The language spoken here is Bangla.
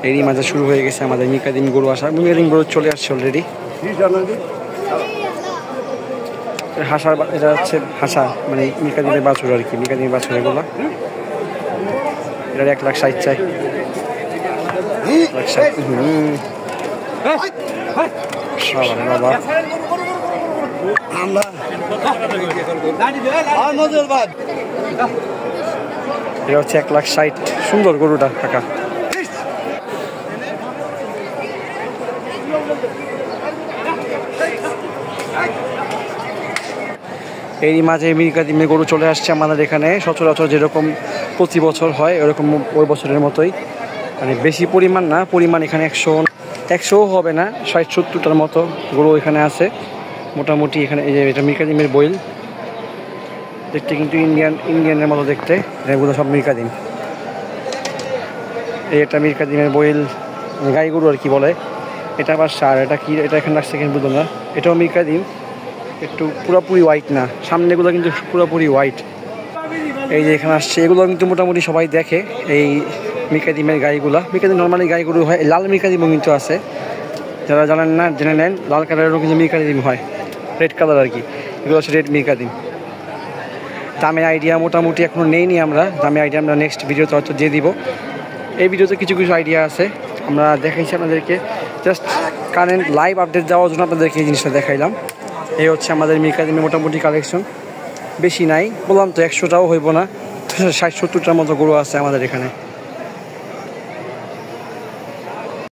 এরই মাঝে শুরু হয়ে গেছে আমাদের মিকাদিম গরু আসা। মিকাদিম গরু চলে আসছে অলরেডি। হাসার এটা হচ্ছে হাসা, মানে মিকাদিমের বাছুর আর কি, মিকাদিমের বাছুর এগুলো। এটার 1,60,000 চাই। বাবা এটা হচ্ছে 1,60,000। সুন্দর গরুটা কাকা। এই মাঝে মিকাদিমের গরু চলে আসছে আমাদের এখানে। সচরাচর যেরকম প্রতি বছর হয় ওরকম ওই বছরের মতোই, মানে বেশি পরিমাণ না, পরিমাণ এখানে 100ও হবে না, 60-70টার মতো গরু এখানে আছে মোটামুটি। এখানে এই যে এটা মিকাদিমের বইল, দেখতে কিন্তু ইন্ডিয়ানের মতো দেখতে। এগুলো সব মিকাদিম। এই একটা মিকাদিমের বইল, গাই গরু আর কি বলে। এটা আবার সার, এটা কি, এটা এখানে রাখছে কিনা বুঝলাম না। এটাও মিকাদিম, একটু পুরোপুরি হোয়াইট না, সামনেগুলো কিন্তু পুরোপুরি হোয়াইট। এই যে এখানে আসছে, এগুলো কিন্তু মোটামুটি সবাই দেখে এই মিকাদিমের গাইগুলা। মিকাদিম নর্মালি গাই গরু হয়, লাল মিকাদিমও কিন্তু আছে, যারা জানেন না জেনে নেন। লাল কালারেরও কিন্তু মিকাদিম হয়, রেড কালার আর কি, এগুলো হচ্ছে রেড মিকাদিম। দামের আইডিয়া মোটামুটি এখনও নেইনি আমরা, দামের আইডিয়া আমরা নেক্সট ভিডিওতে হয়তো দিয়ে দিব। এই ভিডিওতে কিছু কিছু আইডিয়া আছে, আমরা দেখাইছি আপনাদেরকে, জাস্ট কারেন্ট লাইভ আপডেট দেওয়ার জন্য আপনাদেরকে এই জিনিসটা দেখাইলাম। এই হচ্ছে আমাদের মিকাদিমের মোটামুটি কালেকশন, বেশি নাই, বললাম তো 100টাও হইব না, 60-70টার মতো গরু আছে আমাদের এখানে।